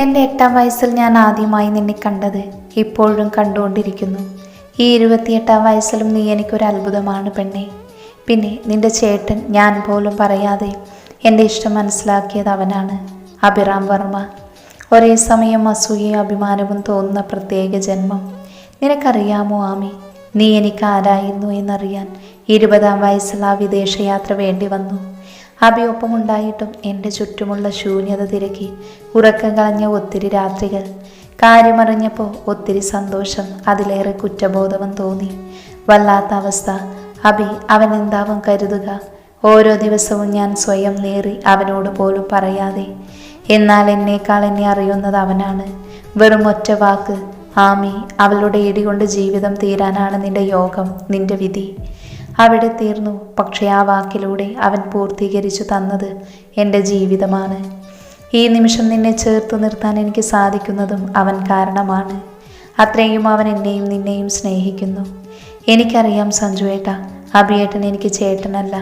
എൻ്റെ 8-ാം വയസ്സിൽ ഞാൻ ആദ്യമായി നിന്നെ കണ്ടത്, ഇപ്പോഴും കണ്ടുകൊണ്ടിരിക്കുന്നു. ഈ 28-ാം വയസ്സിലും നീ എനിക്കൊരു അത്ഭുതമാണ് പെണ്ണെ. പിന്നെ നിന്റെ ചേട്ടൻ ഞാൻ പോലും പറയാതെ എൻ്റെ ഇഷ്ടം മനസ്സിലാക്കിയത് അവനാണ്, അഭിറാം വർമ്മ. ഒരേ സമയം അസൂയയും അഭിമാനവും തോന്നുന്ന പ്രത്യേക ജന്മം. നിനക്കറിയാമോ ആമി, നീ എനിക്ക് ആരായിരുന്നു എന്നറിയാൻ 20-ാം വയസ്സിൽ ആ വിദേശയാത്ര വേണ്ടി വന്നു. അഭിയൊപ്പമുണ്ടായിട്ടും എൻ്റെ ചുറ്റുമുള്ള ശൂന്യത തിരക്കി ഉറക്കം കളഞ്ഞ ഒത്തിരി രാത്രികൾ. കാര്യമറിഞ്ഞപ്പോൾ ഒത്തിരി സന്തോഷം, അതിലേറെ കുറ്റബോധവും തോന്നി. വല്ലാത്ത അവസ്ഥ. അവൻ എന്താവും കരുതുക? ഓരോ ദിവസവും ഞാൻ സ്വയം നേറി അവനോട് പോലും പറയാതെ. എന്നാൽ എന്നേക്കാൾ എന്നെ അറിയുന്നത് അവനാണ്. വെറും ഒറ്റ വാക്ക്, ആമി, അവളുടെ ഇടികൊണ്ട് ജീവിതം തീരാനാണ് നിന്റെ യോഗം, നിന്റെ വിധി. അവിടെ തീർന്നു. പക്ഷേ ആ വാക്കിലൂടെ അവൻ പൂർത്തീകരിച്ചു തന്നത് എൻ്റെ ജീവിതമാണ്. ഈ നിമിഷം നിന്നെ ചേർത്ത് നിർത്താൻ എനിക്ക് സാധിക്കുന്നതും അവൻ കാരണമാണ്. അത്രയും അവൻ എന്നെയും നിന്നെയും സ്നേഹിക്കുന്നു. എനിക്കറിയാം സഞ്ജുവേട്ട, അഭിയേട്ടൻ എനിക്ക് ചേട്ടനല്ല,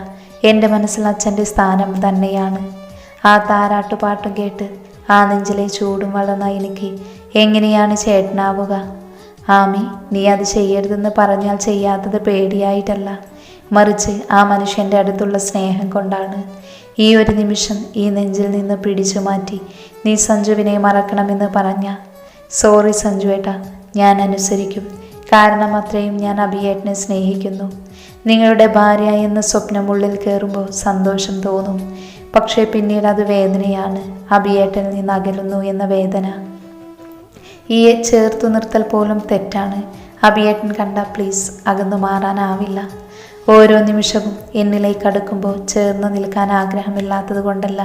എൻ്റെ മനസ്സിൽ അച്ഛൻ്റെ സ്ഥാനം തന്നെയാണ്. ആ താരാട്ടുപാട്ടും കേട്ട് ആ നെഞ്ചിലെ ചൂടും വളർന്ന എനിക്ക് എങ്ങനെയാണ് ചേട്ടനാവുക? ആമി, നീ അത് ചെയ്യരുതെന്ന് പറഞ്ഞാൽ ചെയ്യാത്തത് പേടിയായിട്ടല്ല, മറിച്ച് ആ മനുഷ്യൻ്റെ അടുത്തുള്ള സ്നേഹം കൊണ്ടാണ്. ഈ ഒരു നിമിഷം ഈ നെഞ്ചിൽ നിന്ന് പിടിച്ചു മാറ്റി നീ സഞ്ജുവിനെ മറക്കണമെന്ന് പറഞ്ഞ. സോറി സഞ്ജുവേട്ട, ഞാൻ അനുസരിക്കും. കാരണം അത്രയും ഞാൻ അഭിയേട്ടനെ സ്നേഹിക്കുന്നു. നിങ്ങളുടെ ഭാര്യ എന്ന സ്വപ്നമുള്ളിൽ കയറുമ്പോൾ സന്തോഷം തോന്നും, പക്ഷേ പിന്നീട് അത് വേദനയാണ്. അഭിയേട്ടനിൽ നിന്ന് അകലുന്നു എന്ന വേദന. ഈ ചേർത്തു നിർത്തൽ പോലും തെറ്റാണ്. അഭിയേട്ടൻ കണ്ട പ്ലീസ് അകന്നു മാറാനാവില്ല. ഓരോ നിമിഷവും എന്നിലേക്ക് അടുക്കുമ്പോൾ ചേർന്ന് നിൽക്കാൻ ആഗ്രഹമില്ലാത്തത് കൊണ്ടല്ല.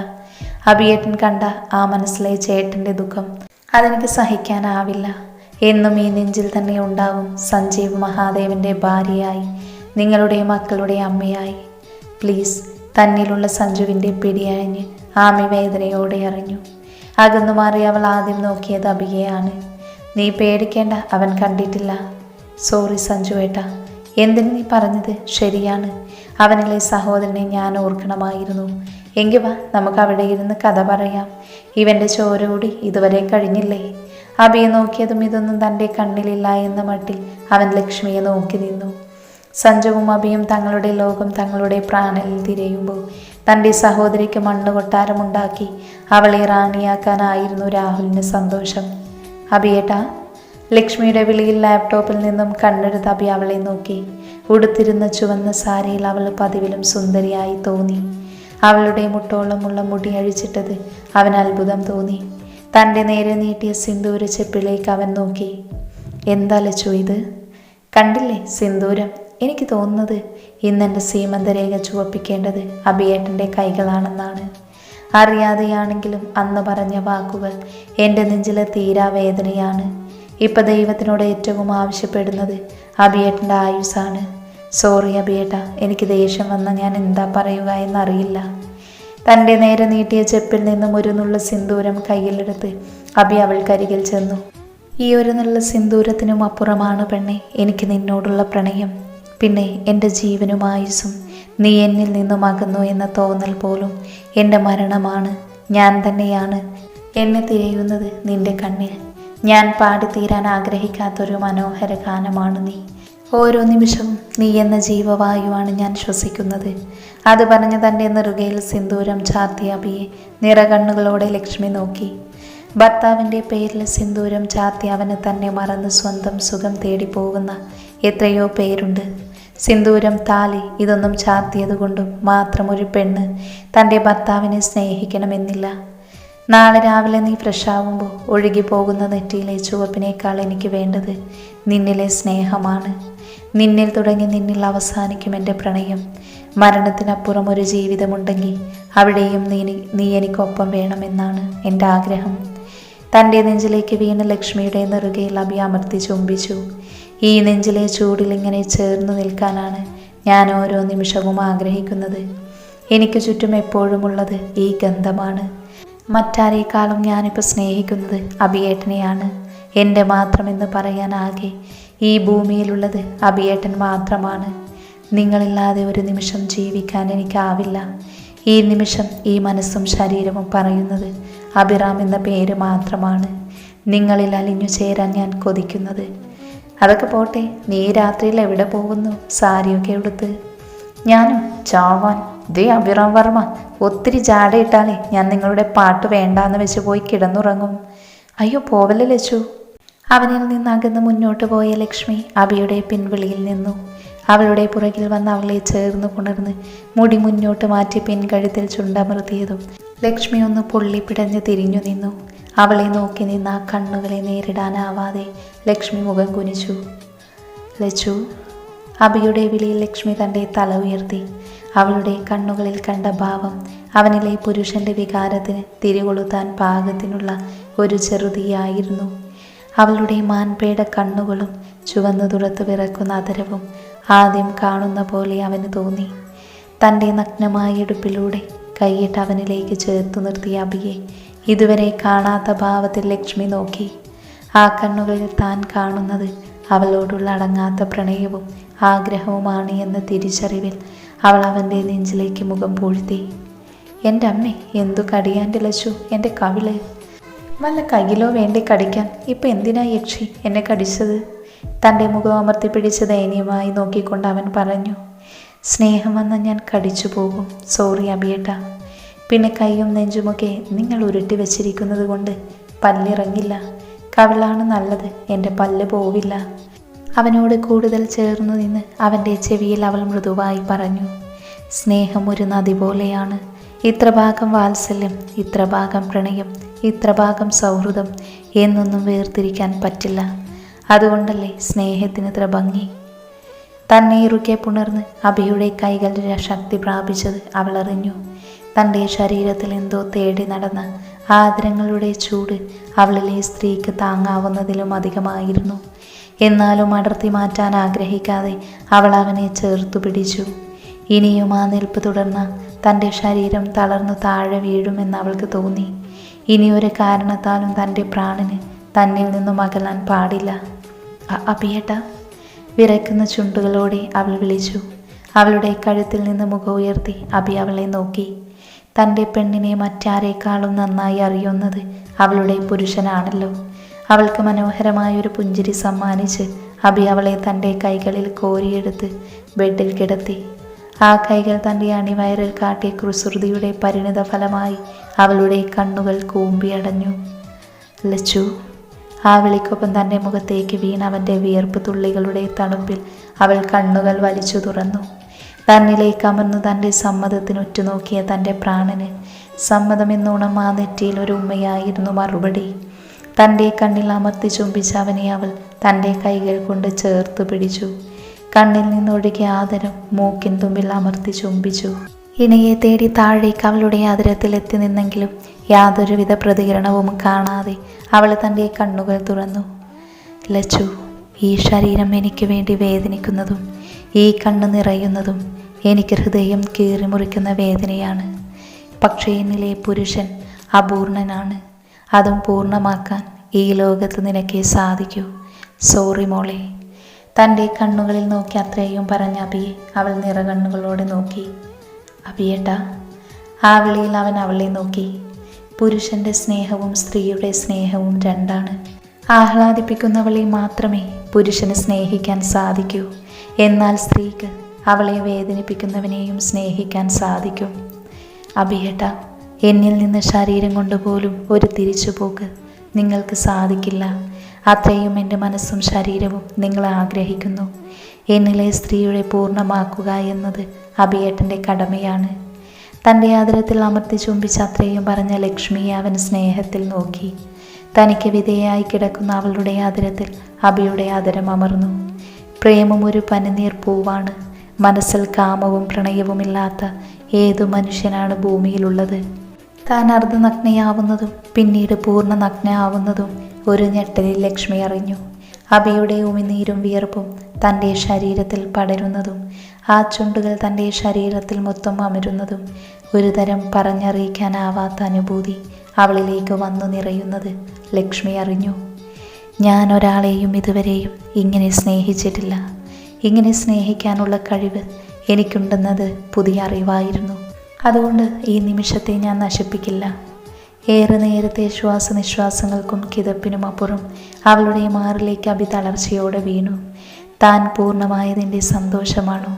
അഭിയേട്ടൻ കണ്ട ആ മനസ്സിലെ ചേട്ടൻ്റെ ദുഃഖം അതെനിക്ക് സഹിക്കാനാവില്ല. എന്നും ഈ നെഞ്ചിൽ തന്നെ ഉണ്ടാവും, സഞ്ജീവ് മഹാദേവൻ്റെ ഭാര്യയായി, നിങ്ങളുടെ മക്കളുടെ അമ്മയായി. പ്ലീസ്. തന്നിലുള്ള സഞ്ജുവിൻ്റെ പിടിയഴിഞ്ഞ് ആമി വേദനയോടെ അറിഞ്ഞു. അകന്നു മാറി അവൾ ആദ്യം നോക്കിയത് അഭിയെയാണ്. നീ പേടിക്കേണ്ട, അവൻ കണ്ടിട്ടില്ല. സോറി സഞ്ജുവേട്ട, എന്തിന് നീ പറഞ്ഞത് ശരിയാണ്. അവനിലെ സഹോദരനെ ഞാൻ ഓർക്കണമായിരുന്നു. എങ്കിൽ വാ, നമുക്ക് അവിടെ ഇരുന്ന് കഥ പറയാം. ഇവൻ്റെ ചോരൂടി ഇതുവരെ കഴിഞ്ഞില്ലേ? അഭിയെ നോക്കിയതും ഇതൊന്നും തൻ്റെ കണ്ണിലില്ല എന്ന മട്ടിൽ അവൻ ലക്ഷ്മിയെ നോക്കി നിന്നു. സഞ്ജുവും അഭിയും തങ്ങളുടെ ലോകം തങ്ങളുടെ പ്രാണനിൽ തിരയുമ്പോൾ തൻ്റെ സഹോദരിക്ക് മണ്ണ് കൊട്ടാരമുണ്ടാക്കി അവളെ റാണിയാക്കാനായിരുന്നു രാഹുലിന് സന്തോഷം. അഭിയേട്ടാ. ലക്ഷ്മിയുടെ വിളിയിൽ ലാപ്ടോപ്പിൽ നിന്നും കണ്ണെടുത്ത് അഭി അവളെ നോക്കി. ഉടുത്തിരുന്ന ചുവന്ന സാരിയിൽ അവൾ പതിവിലും സുന്ദരിയായി തോന്നി. അവളുടെ മുട്ടോളമുള്ള മുടി അഴിച്ചിട്ടത് അവൻ അത്ഭുതം തോന്നി. തൻ്റെ നേരെ നീട്ടിയ സിന്ദൂര ചെപ്പിലേക്ക് അവൻ നോക്കി. എന്താ ലച്ചു ഇത്? കണ്ടില്ലേ സിന്ദൂരം? എനിക്ക് തോന്നുന്നത് ഇന്നെൻ്റെ സീമന്തരേഖ ചുവപ്പിക്കേണ്ടത് അഭിയേട്ടൻ്റെ കൈകളാണെന്നാണ്. അറിയാതെയാണെങ്കിലും അന്ന് പറഞ്ഞ വാക്കുകൾ എൻ്റെ നെഞ്ചിലെ തീരാവേദനയാണ്. ഇപ്പം ദൈവത്തിനോട് ഏറ്റവും ആവശ്യപ്പെടുന്നത് അഭിയേട്ടൻ്റെ ആയുസ്സാണ്. സോറി അഭിയേട്ട, എനിക്ക് ദേഷ്യം വന്ന ഞാൻ എന്താ പറയുക എന്നറിയില്ല. തൻ്റെ നേരെ നീട്ടിയ ചെപ്പിൽ നിന്നും ഒരു നുള്ള സിന്ദൂരം കയ്യിലെടുത്ത് അഭി അവൾക്കരികിൽ ചെന്നു. ഈ ഒരു നുള്ള സിന്ദൂരത്തിനും അപ്പുറമാണ് പെണ്ണെ എനിക്ക് നിന്നോടുള്ള പ്രണയം. പിന്നെ എൻ്റെ ജീവനും ആയുസ്സും നീ എന്നിൽ നിന്നും അകന്നു എന്ന തോന്നൽ പോലും എൻ്റെ മരണമാണ്. ഞാൻ തന്നെയാണ് എന്നെ തിരയുന്നത് നിന്റെ കണ്ണിൽ. ഞാൻ പാടിത്തീരാൻ ആഗ്രഹിക്കാത്തൊരു മനോഹര ഗാനമാണ് നീ. ഓരോ നിമിഷവും നീ എന്ന ജീവവായുവാണ് ഞാൻ ശ്വസിക്കുന്നത്. അത് പറഞ്ഞ് തൻ്റെ നെറുകയിൽ സിന്ദൂരം ചാർത്തിയ അഭിയെ നിറകണ്ണുകളോടെ ലക്ഷ്മി നോക്കി. ഭർത്താവിൻ്റെ പേരിൽ സിന്ദൂരം ചാർത്തി അവന് തന്നെ മറന്ന് സ്വന്തം സുഖം തേടി പോകുന്ന എത്രയോ പേരുണ്ട്. സിന്ദൂരം, താലി ഇതൊന്നും ചാർത്തിയതുകൊണ്ടും മാത്രം ഒരു പെണ്ണ് തൻ്റെ ഭർത്താവിനെ സ്നേഹിക്കണമെന്നില്ല. നാളെ രാവിലെ നീ ഫ്രഷാവുമ്പോൾ ഒഴുകി പോകുന്ന നെറ്റിയിലെ ചുവപ്പിനേക്കാൾ എനിക്ക് വേണ്ടത് നിന്നിലെ സ്നേഹമാണ്. നിന്നിൽ തുടങ്ങി നിന്നിൽ അവസാനിക്കും എൻ്റെ പ്രണയം. മരണത്തിനപ്പുറം ഒരു ജീവിതമുണ്ടെങ്കിൽ അവിടെയും നീ എനിക്കൊപ്പം വേണമെന്നാണ് എൻ്റെ ആഗ്രഹം. തൻ്റെ നെഞ്ചിലേക്ക് വീണ ലക്ഷ്മിയുടെ നെറുകയിൽ അഭി അമർത്തി ചുംബിച്ചു. ഈ നെഞ്ചിലെ ചൂടിൽ ഇങ്ങനെ ചേർന്നു നിൽക്കാനാണ് ഞാൻ ഓരോ നിമിഷവും ആഗ്രഹിക്കുന്നത്. എനിക്ക് ചുറ്റും എപ്പോഴുമുള്ളത് ഈ ഗന്ധമാണ്. മറ്റാരേക്കാളും ഞാനിപ്പോൾ സ്നേഹിക്കുന്നത് അഭിയേട്ടനെയാണ്. എൻ്റെ മാത്രമെന്ന് പറയാനാകെ ഈ ഭൂമിയിലുള്ളത് അഭിയേട്ടൻ മാത്രമാണ്. നിങ്ങളില്ലാതെ ഒരു നിമിഷം ജീവിക്കാൻ എനിക്കാവില്ല. ഈ നിമിഷം ഈ മനസ്സും ശരീരവും പറയുന്നത് അഭിറാം എന്ന പേര് മാത്രമാണ്. നിങ്ങളിൽ അലിഞ്ഞു ചേരാൻ ഞാൻ കൊതിക്കുന്നത്. അതൊക്കെ പോട്ടെ, നീ രാത്രിയിൽ എവിടെ പോകുന്നു? സാരിയൊക്കെ എടുത്ത്. ഞാനും ചാവാൻ. ദേ അഭിറാം വർമ്മ, ഒത്തിരി ജാടയിട്ടാലേ ഞാൻ നിങ്ങളുടെ പാട്ട് വേണ്ടാന്ന് വെച്ച് പോയി കിടന്നുറങ്ങും. അയ്യോ പോവല്ലേ ലച്ചു. അവനിൽ നിന്ന് അകന്ന് മുന്നോട്ട് പോയ ലക്ഷ്മി അഭിയുടെ പിൻവിളിയിൽ നിന്നു. അവളുടെ പുറകിൽ വന്ന് അവളെ ചേർന്ന് പുണർന്ന് മുടി മുന്നോട്ട് മാറ്റി പിൻകഴുത്തിൽ ചുണ്ടമർത്തിയതും ലക്ഷ്മി ഒന്ന് പൊള്ളിപ്പിടഞ്ഞ് തിരിഞ്ഞു നിന്നു. അവളെ നോക്കി നിന്ന ആ കണ്ണുകളെ നേരിടാനാവാതെ ലക്ഷ്മി മുഖം കുനിച്ചു. ലച്ചു. അഭിയുടെ വിളിയിൽ ലക്ഷ്മി തൻ്റെ തല ഉയർത്തി. അവളുടെ കണ്ണുകളിൽ കണ്ട ഭാവം അവനിലെ പുരുഷന്റെ വികാരത്തിന് തിരികൊളുത്താൻ പാകത്തിനുള്ള ഒരു ചെറുതിയായിരുന്നു. അവളുടെ മാൻപേട കണ്ണുകളും ചുവന്നു തുറത്ത് വിറക്കുന്ന അതരവും ആദ്യം കാണുന്ന പോലെ അവന് തോന്നി. തൻ്റെ നഗ്നമായ ഇടുപ്പിലൂടെ കൈയിട്ട് അവനിലേക്ക് ചേർത്തു നിർത്തിയ അഭിയെ ഇതുവരെ കാണാത്ത ഭാവത്തിൽ ലക്ഷ്മി നോക്കി. ആ കണ്ണുകളിൽ താൻ കാണുന്നത് അവളോടുള്ള അടങ്ങാത്ത പ്രണയവും ആഗ്രഹവുമാണ് എന്ന തിരിച്ചറിവിൽ അവൾ അവൻ്റെ നെഞ്ചിലേക്ക് മുഖം പൂഴ്ത്തി. എൻ്റെ അമ്മേ, എന്തു കടിയാൻ്റെ ലച്ചു, എൻ്റെ കവിള്. വല്ല കയ്യിലോ വേണ്ടി കടിക്കാൻ. ഇപ്പം എന്തിനാ യക്ഷി എന്നെ കടിച്ചത്? തൻ്റെ മുഖം അമർത്തി പിടിച്ച് ദയനീയമായി നോക്കിക്കൊണ്ട് അവൻ പറഞ്ഞു. സ്നേഹം വന്ന ഞാൻ കടിച്ചു പോകും. സോറി അഭിയേട്ട. പിന്നെ കൈയും നെഞ്ചുമൊക്കെ നിങ്ങൾ ഉരുട്ടി വെച്ചിരിക്കുന്നത് കൊണ്ട് പല്ലിറങ്ങില്ല. കവിളാണ് നല്ലത്, എൻ്റെ പല്ല് പോവില്ല. അവനോട് കൂടുതൽ ചേർന്നു നിന്ന് അവൻ്റെ ചെവിയിൽ അവൾ മൃദുവായി പറഞ്ഞു. സ്നേഹം ഒരു നദി പോലെയാണ്. ഇത്ര ഭാഗം വാത്സല്യം, ഇത്ര ഭാഗം പ്രണയം, ഇത്ര ഭാഗം സൗഹൃദം എന്നൊന്നും വേർതിരിക്കാൻ പറ്റില്ല. അതുകൊണ്ടല്ലേ സ്നേഹത്തിന് ഇത്ര ഭംഗി. തന്നെ ഇറുക്കെ പുണർന്ന് അഭിയുടെ കൈകൾ ശക്തി പ്രാപിച്ചത് അവൾ അറിഞ്ഞു. തൻ്റെ ശരീരത്തിൽ എന്തോ തേടി നടന്ന ആദരങ്ങളുടെ ചൂട് അവളിലെ സ്ത്രീക്ക് താങ്ങാവുന്നതിലും അധികമായിരുന്നു. എന്നാലും അടർത്തി മാറ്റാൻ ആഗ്രഹിക്കാതെ അവൾ അവനെ ചേർത്തു പിടിച്ചു. ഇനിയും ആ നിൽപ്പ് തുടർന്ന തൻ്റെ ശരീരം തളർന്നു താഴെ വീഴുമെന്ന് അവൾക്ക് തോന്നി. ഇനിയൊരു കാരണത്താലും തൻ്റെ പ്രാണന് തന്നിൽ നിന്നും അകലാൻ പാടില്ല. അഭിയേട്ട. വിറയ്ക്കുന്ന ചുണ്ടുകളോടെ അവൾ വിളിച്ചു. അവളുടെ കഴുത്തിൽ നിന്ന് മുഖം ഉയർത്തി അഭി അവളെ നോക്കി. തൻ്റെ പെണ്ണിനെ മറ്റാരേക്കാളും നന്നായി അറിയുന്നത് അവളുടെ പുരുഷനാണല്ലോ. അവൾക്ക് മനോഹരമായൊരു പുഞ്ചിരി സമ്മാനിച്ച് അഭി അവളെ തൻ്റെ കൈകളിൽ കോരിയെടുത്ത് ബെഡിൽ കിടത്തി. ആ കൈകൾ തൻ്റെ അണിവയറിൽ കാട്ടിയ കുസൃതിയുടെ പരിണിത ഫലമായി അവളുടെ കണ്ണുകൾ കൂമ്പിയടഞ്ഞു. ലച്ചു. ആ വിളിക്കൊപ്പം തൻ്റെ മുഖത്തേക്ക് വീണ അവൻ്റെ വിയർപ്പ് തുള്ളികളുടെ തണുപ്പിൽ അവൾ കണ്ണുകൾ വലിച്ചു തുറന്നു. തന്നിലേക്ക് അമർന്നു തൻ്റെ സമ്മതത്തിനുറ്റുനോക്കിയ തൻ്റെ പ്രാണന് സമ്മതമെന്നോണം ആ നെറ്റിയിൽ ഒരു ഉമ്മയായിരുന്നു മറുപടി. തൻ്റെ കണ്ണിൽ അമർത്തി ചുംബിച്ച അവനെ അവൾ തൻ്റെ കൈകൾ കൊണ്ട് ചേർത്ത് പിടിച്ചു. കണ്ണിൽ നിന്നൊഴുകിയ ആദരം മൂക്കിൻ തുമ്പിൽ അമർത്തി ചുംബിച്ചു. ഇണയെ തേടി താഴേക്ക് അവളുടെ ആദരത്തിൽ എത്തി നിന്നെങ്കിലും യാതൊരുവിധ പ്രതികരണവും കാണാതെ അവൾ തൻ്റെ കണ്ണുകൾ തുറന്നു. ലച്ചു, ഈ ശരീരം എനിക്ക് വേണ്ടി വേദനിക്കുന്നതും ഈ കണ്ണ് നിറയുന്നതും എനിക്ക് ഹൃദയം കീറി മുറിക്കുന്ന വേദനയാണ്. പക്ഷേ എന്നിലെ പുരുഷൻ അപൂർണനാണ്. അതും പൂർണ്ണമാക്കാൻ ഈ ലോകത്ത് നിനക്കേ സാധിക്കൂ. സോറി മോളെ. തൻ്റെ കണ്ണുകളിൽ നോക്കി അത്രയും പറഞ്ഞ അഭിയെ അവൾ നിറകണ്ണുകളോടെ നോക്കി. അഭിയേട്ടാ. ആ വിളിയിൽ അവൻ അവളെ നോക്കി. പുരുഷൻ്റെ സ്നേഹവും സ്ത്രീയുടെ സ്നേഹവും രണ്ടാണ്. ആഹ്ലാദിപ്പിക്കുന്നവളെ മാത്രമേ പുരുഷന് സ്നേഹിക്കാൻ സാധിക്കൂ. എന്നാൽ സ്ത്രീക്ക് അവളെ വേദനിപ്പിക്കുന്നവനെയും സ്നേഹിക്കാൻ സാധിക്കും. അഭിയേട്ട, എന്നിൽ നിന്ന് ശരീരം കൊണ്ടുപോലും ഒരു തിരിച്ചുപോക്ക് നിങ്ങൾക്ക് സാധിക്കില്ല. അത്രയും എൻ്റെ മനസ്സും ശരീരവും നിങ്ങൾ ആഗ്രഹിക്കുന്നു. എന്നിലെ സ്ത്രീയുടെ പൂർണ്ണമാക്കുക എന്നത് അഭിയേട്ടൻ്റെ കടമയാണ്. തൻ്റെ ആദരത്തിൽ അമർത്തി ചുംബിച്ച് അത്രയും പറഞ്ഞ ലക്ഷ്മിയെ അവൻ സ്നേഹത്തിൽ നോക്കി. തനിക്ക് വിധേയായി കിടക്കുന്ന അവളുടെ ആദരത്തിൽ അഭിയുടെ ആദരം അമർന്നു. പ്രേമം ഒരു പനിനീർ പൂവാണ്. മനസ്സിൽ കാമവും പ്രണയവുമില്ലാത്ത ഏതു മനുഷ്യനാണ് ഭൂമിയിലുള്ളത്? താൻ അർദ്ധനഗ്നയാവുന്നതും പിന്നീട് പൂർണ്ണ നഗ്നയാവുന്നതും ഒരു ഞെട്ടലിൽ ലക്ഷ്മി അറിഞ്ഞു. അഭിയുടെ ഉമിനീരും വിയർപ്പും തൻ്റെ ശരീരത്തിൽ പടരുന്നതും ആ ചുണ്ടുകൾ തൻ്റെ ശരീരത്തിൽ മൊത്തം അമരുന്നതും ഒരുതരം പറഞ്ഞറിയിക്കാനാവാത്ത അനുഭൂതി അവളിലേക്ക് വന്നു നിറയുന്നത് ലക്ഷ്മി അറിഞ്ഞു. ഞാൻ ഒരാളെയും ഇതുവരെയും ഇങ്ങനെ സ്നേഹിച്ചിട്ടില്ല. ഇങ്ങനെ സ്നേഹിക്കാനുള്ള കഴിവ് എനിക്കുണ്ടെന്നത് പുതിയ അറിവായിരുന്നു. അതുകൊണ്ട് ഈ നിമിഷത്തെ ഞാൻ നശിപ്പിക്കില്ല. ഏറെ നേരത്തെ ശ്വാസനിശ്വാസങ്ങൾക്കും കിതപ്പിനും അപ്പുറം അവളുടെ മാറിലേക്ക് അഭി തളർച്ചയോടെ വീണു. താൻ പൂർണ്ണമായതിൻ്റെ സന്തോഷമാണോ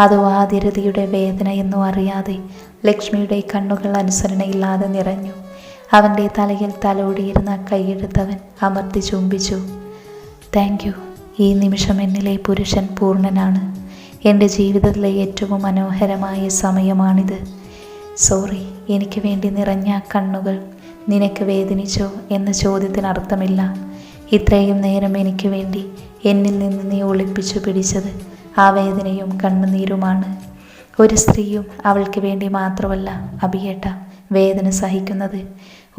അതോ ആതിരതിയുടെ വേദന എന്നോ അറിയാതെ ലക്ഷ്മിയുടെ കണ്ണുകൾ അനുസരണയില്ലാതെ നിറഞ്ഞു. അവൻ്റെ തലയിൽ തലോടിയിരുന്ന കൈയെടുത്തവൻ അമർത്തി ചുംബിച്ചു. Thank you. ഈ നിമിഷം എന്നിലെ പുരുഷൻ പൂർണ്ണനാണ്. എൻ്റെ ജീവിതത്തിലെ ഏറ്റവും മനോഹരമായ സമയമാണിത്. സോറി, എനിക്ക് വേണ്ടി നിറഞ്ഞ കണ്ണുകൾ നിനക്ക് വേദനിച്ചോ എന്ന ചോദ്യത്തിന് അർത്ഥമില്ല. ഇത്രയും നേരം എനിക്ക് വേണ്ടി എന്നിൽ നിന്ന് നീ ഒളിപ്പിച്ചു പിടിച്ചത് ആ വേദനയും കണ്ണുനീരുമാണ്. ഒരു സ്ത്രീയും അവൾക്ക് വേണ്ടി മാത്രമല്ല അഭിയേട്ട വേദന സഹിക്കുന്നത്.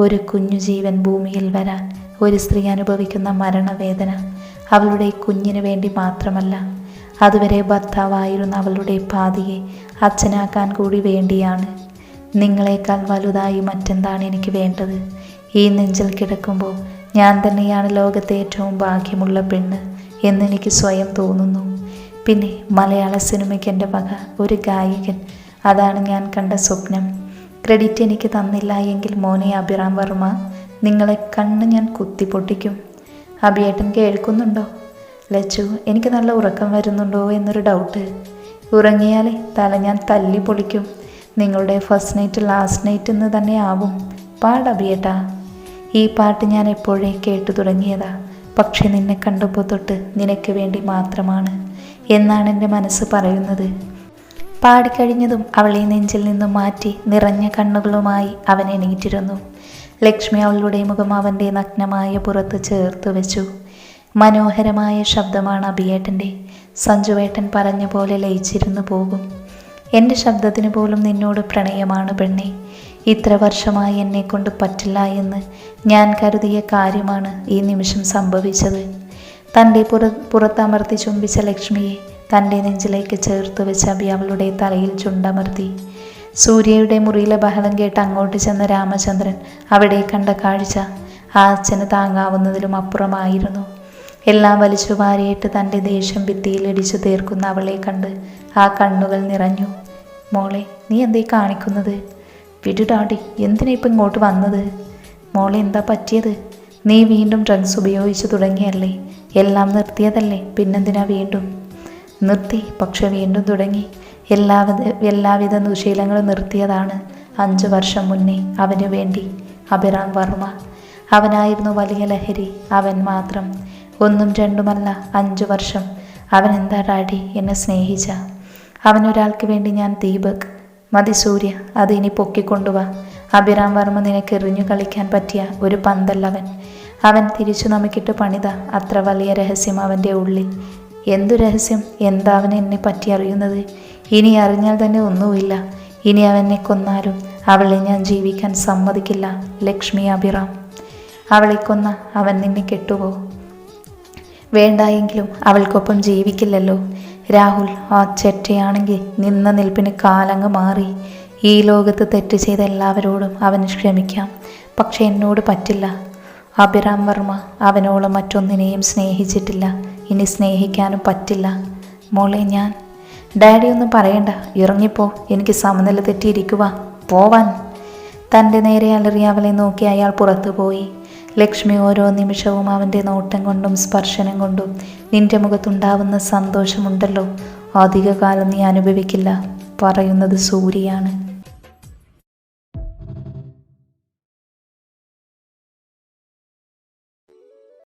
ഒരു കുഞ്ഞു ജീവൻ ഭൂമിയിൽ വരാൻ ഒരു സ്ത്രീ അനുഭവിക്കുന്ന മരണവേദന അവളുടെ കുഞ്ഞിന് വേണ്ടി മാത്രമല്ല, അതുവരെ ഭർത്താവായിരുന്ന അവളുടെ പാതിയെ അച്ഛനാക്കാൻ കൂടി വേണ്ടിയാണ്. നിങ്ങളെക്കാൾ വലുതായി മറ്റെന്താണ് എനിക്ക് വേണ്ടത്? ഈ നെഞ്ചിൽ കിടക്കുമ്പോൾ ഞാൻ തന്നെയാണ് ലോകത്തെ ഏറ്റവും ഭാഗ്യമുള്ള പെണ്ണ് എന്നെനിക്ക് സ്വയം തോന്നുന്നു. പിന്നെ മലയാള സിനിമയ്ക്ക് എൻ്റെ വക ഒരു ഗായകൻ, അതാണ് ഞാൻ കണ്ട സ്വപ്നം. ക്രെഡിറ്റ് എനിക്ക് തന്നില്ല എങ്കിൽ മോനെ അഭിറാം വർമ്മ, നിങ്ങളെ കണ്ണ് ഞാൻ കുത്തിപ്പൊട്ടിക്കും. അഭിയേട്ടൻ കേൾക്കുന്നുണ്ടോ? ലച്ചു, എനിക്ക് നല്ല ഉറക്കം വരുന്നുണ്ടോ എന്നൊരു ഡൗട്ട്. ഉറങ്ങിയാലേ തല ഞാൻ തല്ലി പൊളിക്കും. നിങ്ങളുടെ ഫസ്റ്റ് നൈറ്റ് ലാസ്റ്റ് നൈറ്റ് എന്ന് തന്നെ ആവും. പാടഭിയേട്ടാ. ഈ പാട്ട് ഞാൻ എപ്പോഴേ കേട്ടു തുടങ്ങിയതാ. പക്ഷെ നിന്നെ കണ്ടപ്പോൾ തൊട്ട് നിനക്ക് വേണ്ടി മാത്രമാണ് എന്നാണ് എൻ്റെ മനസ്സ് പറയുന്നത്. പാടിക്കഴിഞ്ഞതും അവളെ നെഞ്ചിൽ നിന്നും മാറ്റി നിറഞ്ഞ കണ്ണുകളുമായി അവൻ എണീറ്റിരുന്നു. ലക്ഷ്മി അവളുടെ മുഖം അവൻ്റെ നഗ്നമായ പുറത്ത് ചേർത്ത് വെച്ചു. മനോഹരമായ ശബ്ദമാണ് അഭിയേട്ടൻ്റെ. സഞ്ജുവേട്ടൻ പറഞ്ഞ പോലെ ലയിച്ചിരുന്നു പോകും. എൻ്റെ ശബ്ദത്തിന് പോലും നിന്നോട് പ്രണയമാണ് പെണ്ണെ. ഇത്ര വർഷമായി എന്നെക്കൊണ്ട് പറ്റില്ല എന്ന് ഞാൻ കരുതിയ കാര്യമാണ് ഈ നിമിഷം സംഭവിച്ചത്. തൻ്റെ പുറത്തമർത്തി ചുംബിച്ച ലക്ഷ്മിയെ തൻ്റെ നെഞ്ചിലേക്ക് ചേർത്ത് വെച്ച അഭി അവളുടെ തലയിൽ ചുണ്ടമർത്തി. സൂര്യയുടെ മുറിയിലെ ബഹളം കേട്ട് അങ്ങോട്ട് ചെന്ന രാമചന്ദ്രൻ അവിടെ കണ്ട കാഴ്ച ആ അച്ഛന് താങ്ങാവുന്നതിലും അപ്പുറമായിരുന്നു. എല്ലാം വലിച്ചു വാരിയിട്ട് തൻ്റെ ദേഷ്യം ഭിത്തിയിലിടിച്ചു തീർക്കുന്ന അവളെ കണ്ട് ആ കണ്ണുകൾ നിറഞ്ഞു. മോളെ, നീ എന്തേ കാണിക്കുന്നത്? വിടുടാടി, എന്തിനാ ഇപ്പം ഇങ്ങോട്ട് വന്നത്? മോളെ, എന്താ പറ്റിയത്? നീ വീണ്ടും ഡ്രഗ്സ് ഉപയോഗിച്ചു തുടങ്ങിയല്ലേ? എല്ലാം നിർത്തിയതല്ലേ, പിന്നെന്തിനാ വീണ്ടും? നിർത്തി, പക്ഷെ വീണ്ടും തുടങ്ങി. എല്ലാവിധ ദുശീലങ്ങളും നിർത്തിയതാണ് 5 വർഷം മുന്നേ അവന് വേണ്ടി. അഭിറാം വർമ്മ അവനായിരുന്നു വലിയ ലഹരി. അവൻ മാത്രം. 1ഉം 2ഉമല്ല, 5 വർഷം. അവൻ എന്താ ഡാഡി എന്നെ സ്നേഹിച്ച? അവനൊരാൾക്ക് വേണ്ടി ഞാൻ ദീപക്. മതി സൂര്യ, അത് ഇനി പൊക്കിക്കൊണ്ടുവാ. അഭിറാം വർമ്മ നിനക്ക് എറിഞ്ഞു കളിക്കാൻ പറ്റിയ ഒരു പന്തല്ലവൻ. അവൻ തിരിച്ചു നമുക്കിട്ട് പണിത അത്ര വലിയ രഹസ്യം അവൻ്റെ ഉള്ളിൽ. എന്തു രഹസ്യം? എന്താ അവൻ എന്നെ പറ്റി അറിയുന്നത്? ഇനി അറിഞ്ഞാൽ തന്നെ ഒന്നുമില്ല. ഇനി അവനെ കൊന്നാലും അവളെ ഞാൻ ജീവിക്കാൻ സമ്മതിക്കില്ല. ലക്ഷ്മി അഭിറാം, അവളെ കൊന്ന അവൻ നിന്നെ കെട്ടുപോ? വേണ്ടായെങ്കിലും അവൾക്കൊപ്പം ജീവിക്കില്ലല്ലോ. രാഹുൽ ആ ചെറ്റയാണെങ്കിൽ നിന്ന നിൽപ്പിന് കാലങ്ങ് മാറി. ഈ ലോകത്ത് തെറ്റ് ചെയ്ത എല്ലാവരോടും അവന് ക്ഷമിക്കാം, പക്ഷെ എന്നോട് പറ്റില്ല. അഭിറാം വർമ്മ അവനോളം മറ്റൊന്നിനെയും സ്നേഹിച്ചിട്ടില്ല, ഇനി സ്നേഹിക്കാനും പറ്റില്ല. മോളെ, ഞാൻ ഡാഡി ഒന്നും പറയണ്ട, ഇറങ്ങിപ്പോ. എനിക്ക് സമനില തെറ്റിയിരിക്കുക. പോവാൻ. തൻ്റെ നേരെ അലറി അവളെ നോക്കി അയാൾ പുറത്തു പോയി. ലക്ഷ്മി ഓരോ നിമിഷവും അവൻ്റെ നോട്ടം കൊണ്ടും സ്പർശനം കൊണ്ടും നിന്റെ മുഖത്തുണ്ടാവുന്ന സന്തോഷമുണ്ടല്ലോ, അധികകാലം നീ അനുഭവിക്കില്ല. പറയുന്നത് സൂര്യയാണ്.